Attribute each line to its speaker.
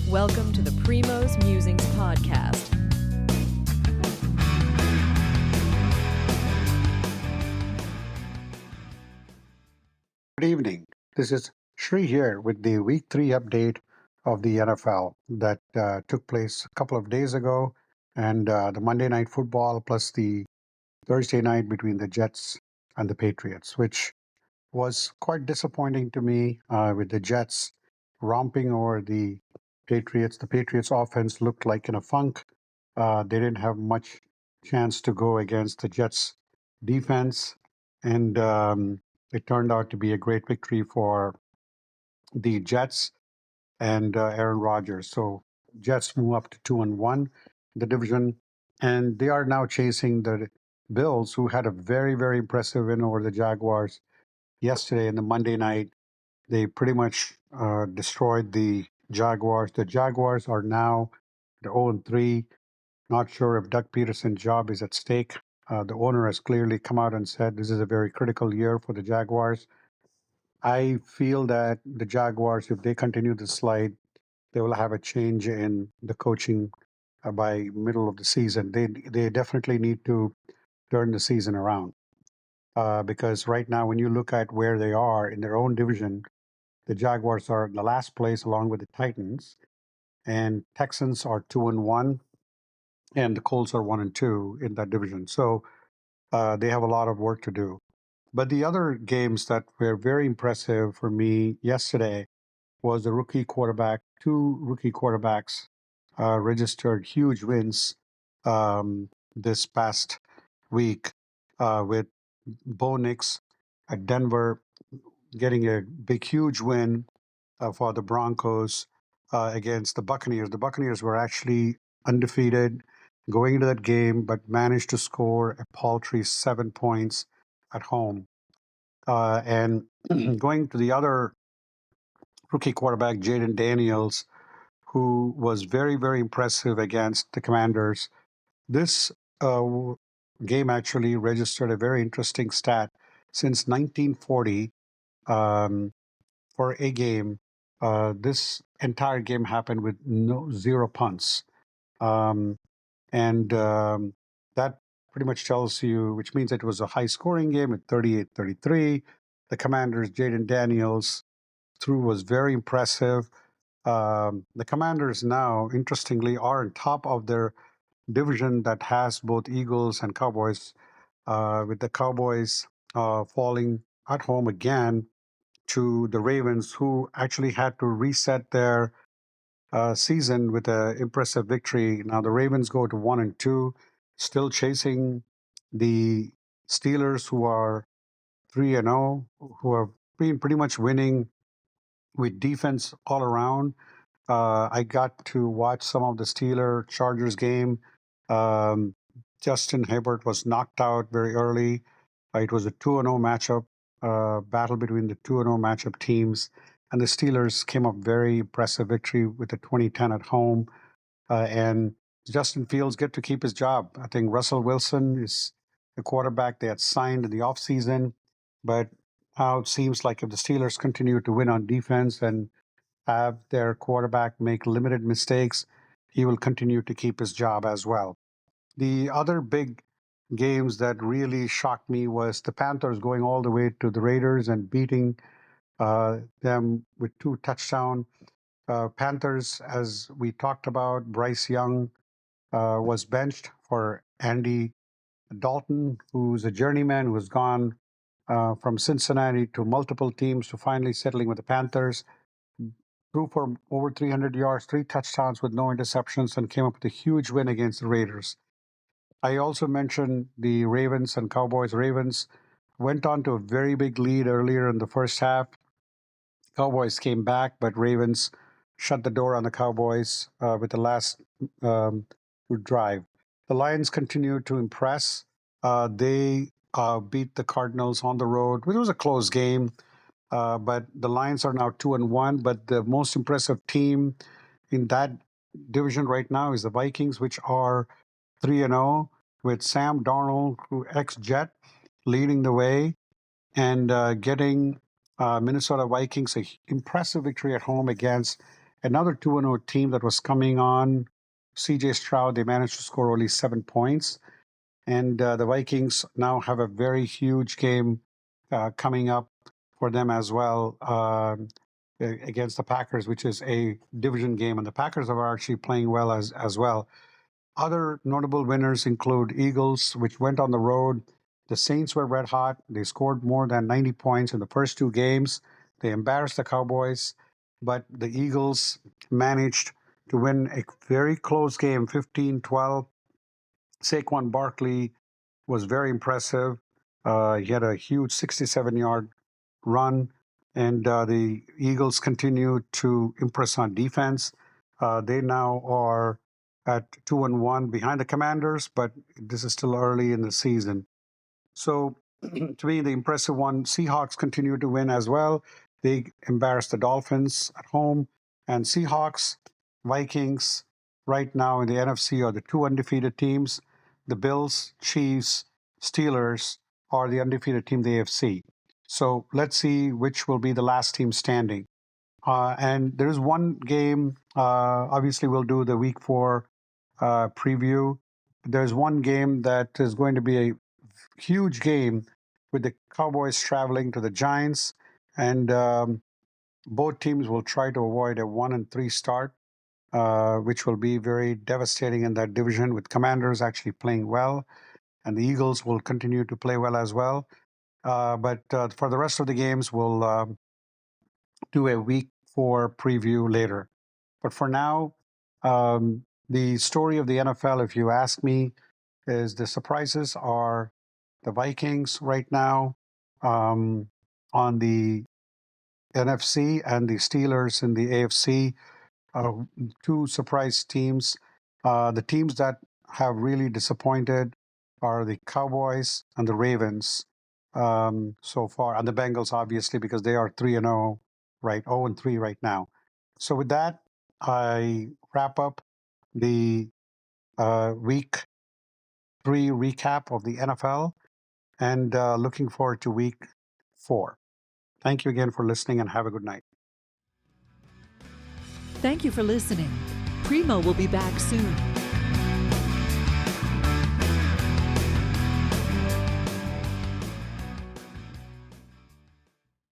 Speaker 1: Welcome to the Primo's Musings podcast.
Speaker 2: Good evening. This is Shri here with the Week 3 update of the NFL that took place a couple of days ago, and the Monday Night Football plus the Thursday night between the Jets and the Patriots, which was quite disappointing to me with the Jets romping over the Patriots. The Patriots offense looked like in a funk. They didn't have much chance to go against the Jets defense, and it turned out to be a great victory for the Jets and Aaron Rodgers. So Jets move up to 2-1 the division, and they are now chasing the Bills, who had a very, very impressive win over the Jaguars yesterday in the Monday night. They pretty much destroyed the Jaguars. The Jaguars are now the 0-3. Not sure if Doug Peterson's job is at stake. The owner has clearly come out and said this is a very critical year for the Jaguars. I feel that the Jaguars, if they continue to slide, they will have a change in the coaching by middle of the season. They definitely need to turn the season around because right now, when you look at where they are in their own division, the Jaguars are in the last place along with the Titans, and Texans are 2-1, and the Colts are 1-2 in that division. So they have a lot of work to do. But the other games that were very impressive for me yesterday was the rookie quarterback. Two rookie quarterbacks registered huge wins this past week with Bo Nix at Denver getting a big, huge win for the Broncos against the Buccaneers. The Buccaneers were actually undefeated going into that game, but managed to score a paltry 7 points at home. And going to the other rookie quarterback, Jaden Daniels, who was very, very impressive against the Commanders. This game actually registered a very interesting stat. Since 1940, for a game, this entire game happened with zero punts. And that pretty much tells you, which means it was a high scoring game at 38-33. The Commanders, Jaden Daniels, threw was very impressive. The Commanders now, interestingly, are on top of their division that has both Eagles and Cowboys, with the Cowboys falling at home again to the Ravens, who actually had to reset their season with an impressive victory. Now the Ravens go to 1-2, still chasing the Steelers, who are 3-0, who have been pretty much winning with defense all around. I got to watch some of the Steeler Chargers game. Justin Herbert was knocked out very early. It was a 2-0 matchup, battle between the 2-0 matchup teams. And the Steelers came up very impressive victory with a 20-10 at home. And Justin Fields get to keep his job. I think Russell Wilson is the quarterback they had signed in the offseason. But now it seems like if the Steelers continue to win on defense and have their quarterback make limited mistakes, he will continue to keep his job as well. The other big games that really shocked me was the Panthers going all the way to the Raiders and beating them with 2 touchdowns. Panthers, as we talked about, Bryce Young was benched for Andy Dalton, who's a journeyman who has gone from Cincinnati to multiple teams to finally settling with the Panthers. Threw for over 300 yards, 3 touchdowns with no interceptions, and came up with a huge win against the Raiders. I also mentioned the Ravens and Cowboys. Ravens went on to a very big lead earlier in the first half. Cowboys came back, but Ravens shut the door on the Cowboys with the last drive. The Lions continued to impress. They beat the Cardinals on the road. It was a close game, but the Lions are now 2-1. But the most impressive team in that division right now is the Vikings, which are 3-0, with Sam Darnold, who ex-Jet, leading the way and getting Minnesota Vikings an impressive victory at home against another 2-0 team that was coming on. CJ Stroud, they managed to score only 7 points. And the Vikings now have a very huge game coming up for them as well against the Packers, which is a division game. And the Packers are actually playing well as well. Other notable winners include Eagles, which went on the road. The Saints were red hot. They scored more than 90 points in the first two games. They embarrassed the Cowboys, but the Eagles managed to win a very close game, 15-12. Saquon Barkley was very impressive. He had a huge 67-yard run, and the Eagles continue to impress on defense. They now are at 2-1 behind the Commanders, but this is still early in the season. So, to me, the impressive one, Seahawks continue to win as well. They embarrassed the Dolphins at home, and Seahawks, Vikings, right now in the NFC are the two undefeated teams. The Bills, Chiefs, Steelers are the undefeated team, the AFC. So let's see which will be the last team standing. And there is one game, obviously, we'll do the week 4 preview. There's one game that is going to be a huge game with the Cowboys traveling to the Giants, and both teams will try to avoid a 1-3 start, which will be very devastating in that division, with Commanders actually playing well, and the Eagles will continue to play well as well. But for the rest of the games, we'll do a week 4 preview later. But for now, the story of the NFL, if you ask me, is the surprises are the Vikings right now on the NFC and the Steelers in the AFC. Two surprise teams. The teams that have really disappointed are the Cowboys and the Ravens so far, and the Bengals, obviously, because they are 3-0, right? 0-3 right now. So with that, I wrap up the week 3 recap of the NFL, and looking forward to week 4. Thank you again for listening, and have a good night.
Speaker 1: Thank you for listening. Primo will be back soon.